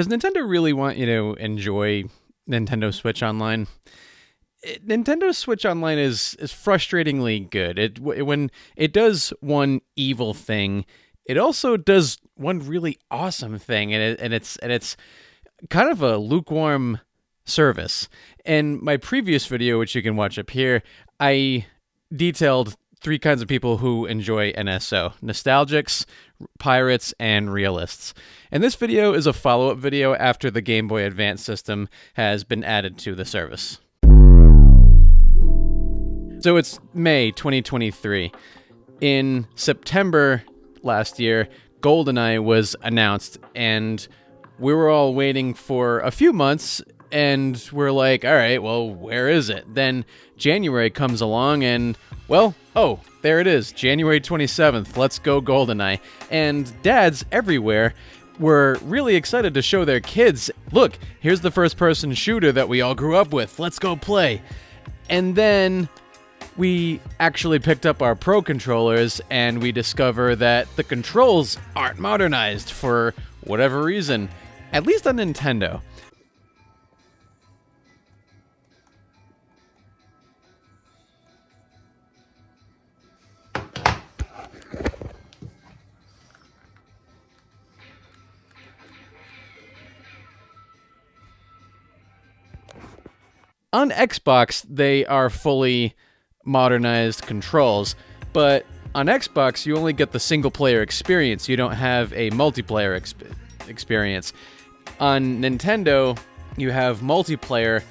Does Nintendo really want you to enjoy Nintendo Switch Online? Nintendo Switch Online is frustratingly good. When it does one evil thing, it also does one really awesome thing, and it's kind of a lukewarm service. In my previous video, which you can watch up here, I detailed three kinds of people who enjoy NSO: nostalgics, pirates, and realists. And this video is a follow-up video after the Game Boy Advance system has been added to the service. So it's May 2023. In September last year, GoldenEye was announced, and we were all waiting for a few months, and we're like, all right, well, where is it? Then January comes along, and, well, oh, there it is, January 27th, let's go GoldenEye. And dads everywhere were really excited to show their kids, look, here's the first-person shooter that we all grew up with, let's go play. And then we actually picked up our Pro controllers, and we discover that the controls aren't modernized for whatever reason, at least on Nintendo. On Xbox, they are fully modernized controls, but on Xbox, you only get the single-player experience. You don't have a multiplayer experience. On Nintendo, you have multiplayer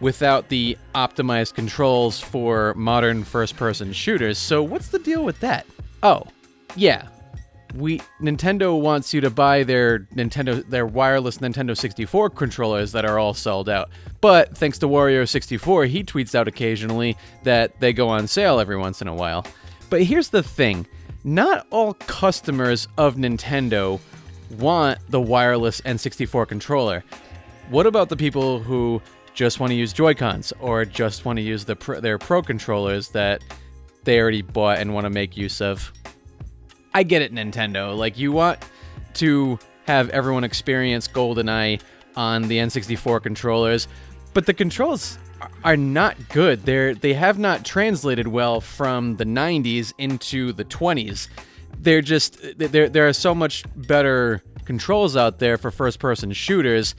without the optimized controls for modern first-person shooters. So what's the deal with that? Oh, yeah. Nintendo wants you to buy their wireless Nintendo 64 controllers that are all sold out. But thanks to Wario64, he tweets out occasionally that they go on sale every once in a while. But here's the thing. Not all customers of Nintendo want the wireless N64 controller. What about the people who just want to use Joy-Cons or just want to use their Pro controllers that they already bought and want to make use of? I get it, Nintendo. Like, you want to have everyone experience GoldenEye on the N64 controllers, but the controls are not good. They have not translated well from the 90s into the 20s. There are so much better controls out there for first-person shooters.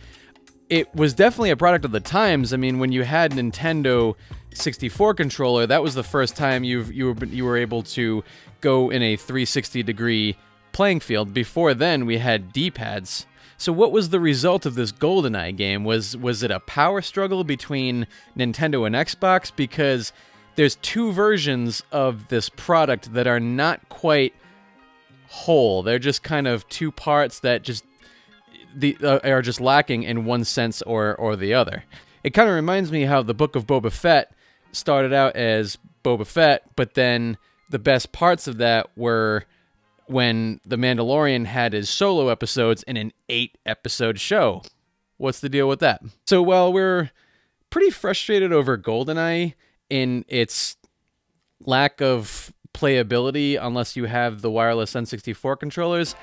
It was definitely a product of the times. I mean, when you had Nintendo 64 controller, that was the first time you were able to go in a 360-degree playing field. Before then, we had D-pads. So what was the result of this GoldenEye game? Was it a power struggle between Nintendo and Xbox? Because there's two versions of this product that are not quite whole. They're just kind of two parts that just are just lacking in one sense or the other. It kind of reminds me how the Book of Boba Fett started out as Boba Fett, but then the best parts of that were when The Mandalorian had his solo episodes in an 8-episode show. What's the deal with that? So while we're pretty frustrated over GoldenEye in its lack of playability unless you have the wireless N64 controllers,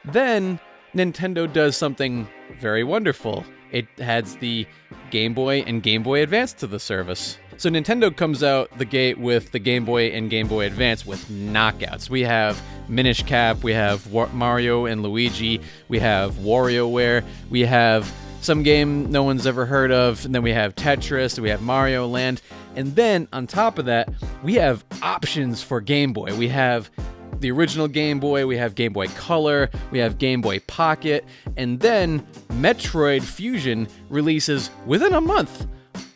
then Nintendo does something very wonderful. It adds the Game Boy and Game Boy Advance to the service. So Nintendo comes out the gate with the Game Boy and Game Boy Advance with knockouts. We have Minish Cap, we have Mario and Luigi, we have WarioWare, we have some game no one's ever heard of, and then we have Tetris, we have Mario Land, and then on top of that, we have options for Game Boy. We have the original Game Boy, we have Game Boy Color, we have Game Boy Pocket, and then Metroid Fusion releases within a month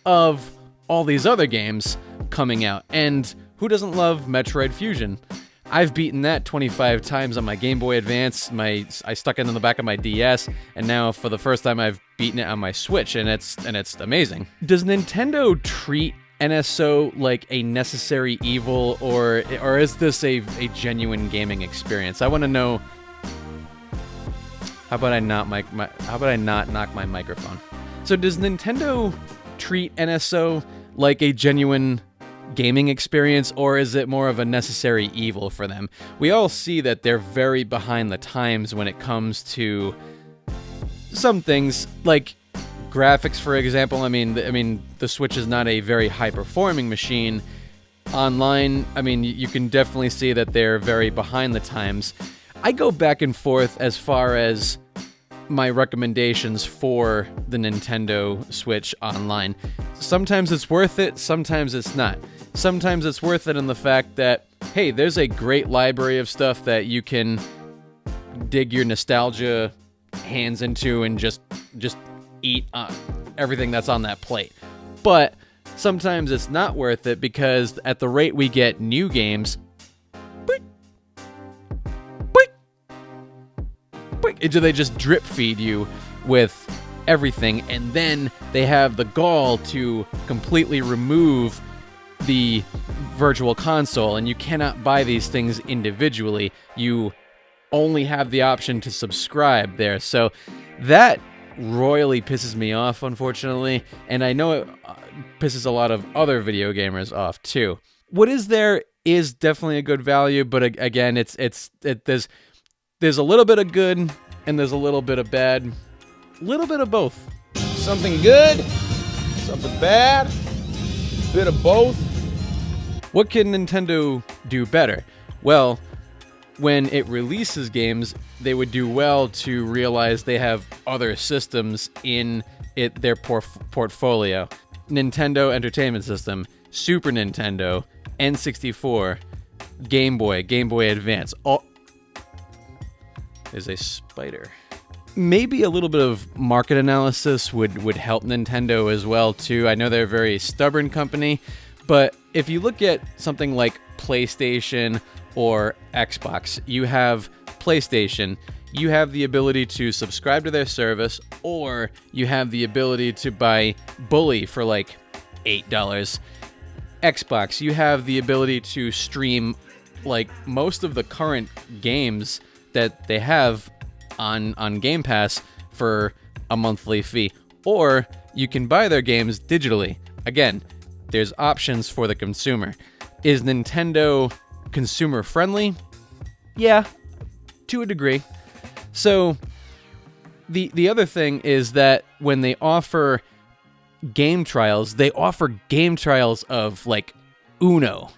of all these other games coming out. And who doesn't love Metroid Fusion? I've beaten that 25 times on my Game Boy Advance. I stuck it in the back of my DS, and now for the first time I've beaten it on my Switch, and it's amazing. Does Nintendo treat NSO like a necessary evil, or is this a genuine gaming experience? I want to know. How about I not knock my microphone? So does Nintendo treat NSO like a genuine gaming experience, or is it more of a necessary evil for them? We all see that they're very behind the times when it comes to some things like graphics, for example. I mean, the Switch is not a very high-performing machine. Online, I mean, you can definitely see that they're very behind the times. I go back and forth as far as my recommendations for the Nintendo Switch Online. Sometimes it's worth it, sometimes it's not. Sometimes it's worth it in the fact that, hey, there's a great library of stuff that you can dig your nostalgia hands into and just eat everything that's on that plate. But sometimes it's not worth it because at the rate we get new games, they just drip feed you with everything, and then they have the gall to completely remove the virtual console, and you cannot buy these things individually. You only have the option to subscribe there. So that royally pisses me off, unfortunately, and I know it pisses a lot of other video gamers off too. What is there is definitely a good value, but again, there's a little bit of good and there's a little bit of bad, little bit of both. Something good, something bad, bit of both. What can Nintendo do better? Well, when it releases games, they would do well to realize they have other systems in their portfolio. Nintendo Entertainment System, Super Nintendo, N64, Game Boy Advance. There's a spider. Maybe a little bit of market analysis would help Nintendo as well, too. I know they're a very stubborn company, but if you look at something like PlayStation or Xbox, you have PlayStation, you have the ability to subscribe to their service, or you have the ability to buy Bully for like $8. Xbox, you have the ability to stream like most of the current games that they have on Game Pass for a monthly fee, or you can buy their games digitally. Again, there's options for the consumer. Is Nintendo consumer friendly? Yeah, to a degree. So the other thing is that when they offer game trials, they offer game trials of like Uno,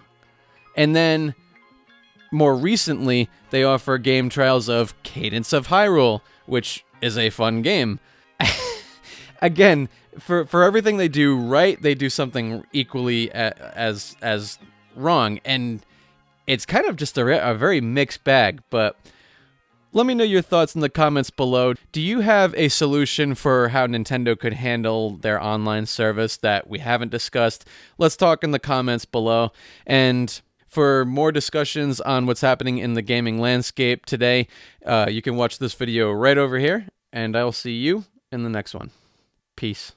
and then more recently, they offer game trials of Cadence of Hyrule, which is a fun game. Again, for everything they do right, they do something equally as wrong, and it's kind of just a very mixed bag. But let me know your thoughts in the comments below. Do you have a solution for how Nintendo could handle their online service that we haven't discussed? Let's talk in the comments below. And for more discussions on what's happening in the gaming landscape today, you can watch this video right over here, and I'll see you in the next one. Peace.